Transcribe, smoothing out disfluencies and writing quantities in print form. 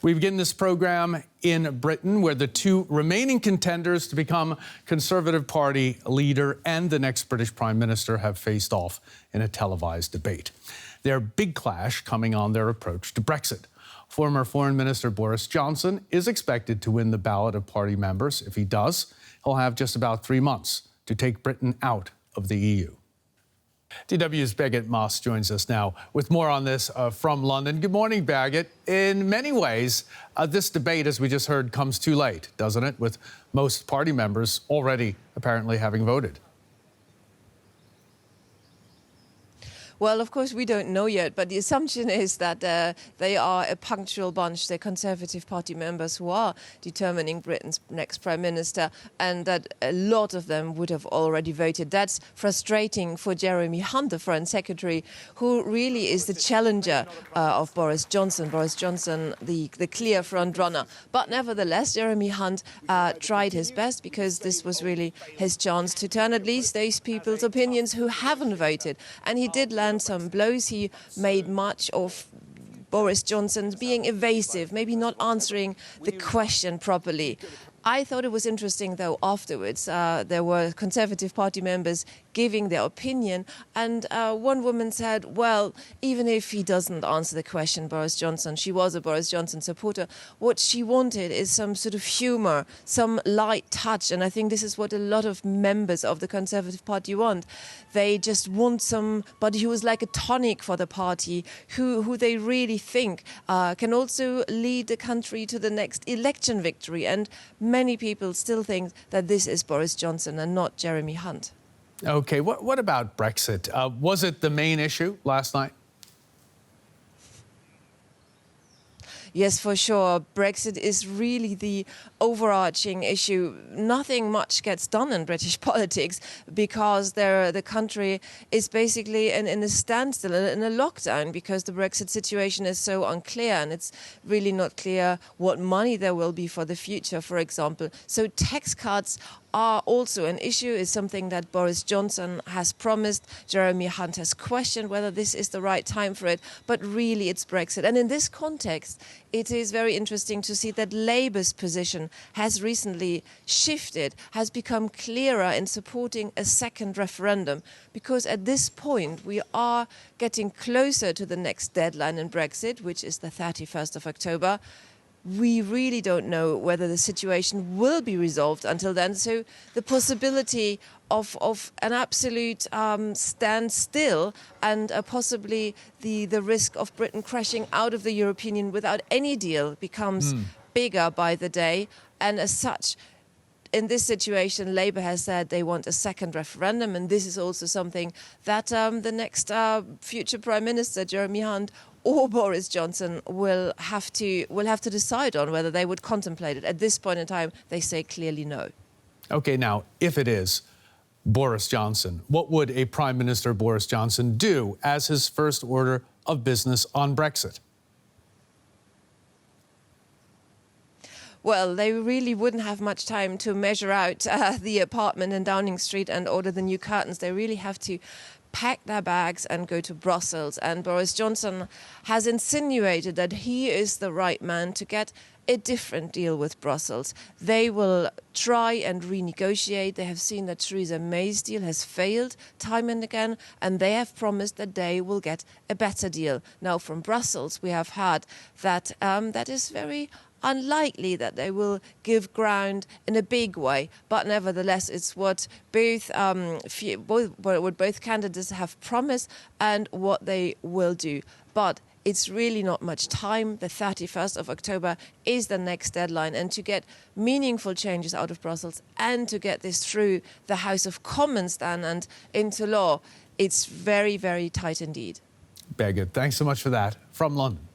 We begin this program in Britain, where the two remaining contenders to become Conservative Party leader and the next British Prime Minister have faced off in a televised debate. Their big clash coming on their approach to Brexit. Former Foreign Minister Boris Johnson is expected to win the ballot of party members. If he does, he'll have just about 3 months to take Britain out of the EU. DW's Birgit Moss joins us now with more on this from London. Good morning, Birgit. In many ways, this debate, as we just heard, comes too late, doesn't it? With most party members already apparently having voted. Well, of course, we don't know yet, but the assumption is that they are a punctual bunch, the Conservative Party members who are determining Britain's next Prime Minister, and that a lot of them would have already voted. That's frustrating for Jeremy Hunt, the Foreign Secretary, who really is the challenger of Boris Johnson. Boris Johnson, the clear front runner. But nevertheless, Jeremy Hunt tried his best, because this was really his chance to turn at least those people's opinions who haven't voted. And he did land some blows. He made much of Boris Johnson being evasive, maybe not answering the question properly. I thought it was interesting, though, afterwards there were Conservative Party members giving their opinion, and one woman said, well, even if he doesn't answer the question, Boris Johnson, she was a Boris Johnson supporter, what she wanted is some sort of humour, some light touch, and I think this is what a lot of members of the Conservative Party want. They just want somebody who is like a tonic for the party, who they really think can also lead the country to the next election victory, and many people still think that this is Boris Johnson and not Jeremy Hunt. OK, what about Brexit? Was it the main issue last night? Yes, for sure. Brexit is really the overarching issue. Nothing much gets done in British politics because the country is basically in a standstill, in a lockdown, because the Brexit situation is so unclear, and it's really not clear what money there will be for the future, for example. So tax cuts are also an issue, is something that Boris Johnson has promised. Jeremy Hunt has questioned whether this is the right time for it, but really it's Brexit. And in this context, it is very interesting to see that Labour's position has recently shifted, has become clearer in supporting a second referendum, because at this point we are getting closer to the next deadline in Brexit, which is the 31st of October. We really don't know whether the situation will be resolved until then. So the possibility of an absolute standstill and possibly the risk of Britain crashing out of the European Union without any deal becomes bigger by the day. And as such, in this situation, Labour has said they want a second referendum, and this is also something that the next future Prime Minister, Jeremy Hunt, or Boris Johnson will have to decide on whether they would contemplate it. At this point in time, they say clearly no. OK, now, if it is Boris Johnson, what would a Prime Minister Boris Johnson do as his first order of business on Brexit? Well, they really wouldn't have much time to measure out the apartment in Downing Street and order the new curtains. They really have to pack their bags and go to Brussels. And Boris Johnson has insinuated that he is the right man to get a different deal with Brussels. They will try and renegotiate. They have seen that Theresa May's deal has failed time and again, and they have promised that they will get a better deal. Now, from Brussels, we have heard that that is very unlikely that they will give ground in a big way, but nevertheless, it's what both candidates have promised and what they will do. But it's really not much time. The 31st of October is the next deadline, and to get meaningful changes out of Brussels and to get this through the House of Commons then and into law, it's very, very tight indeed. Birgit, thanks so much for that from London.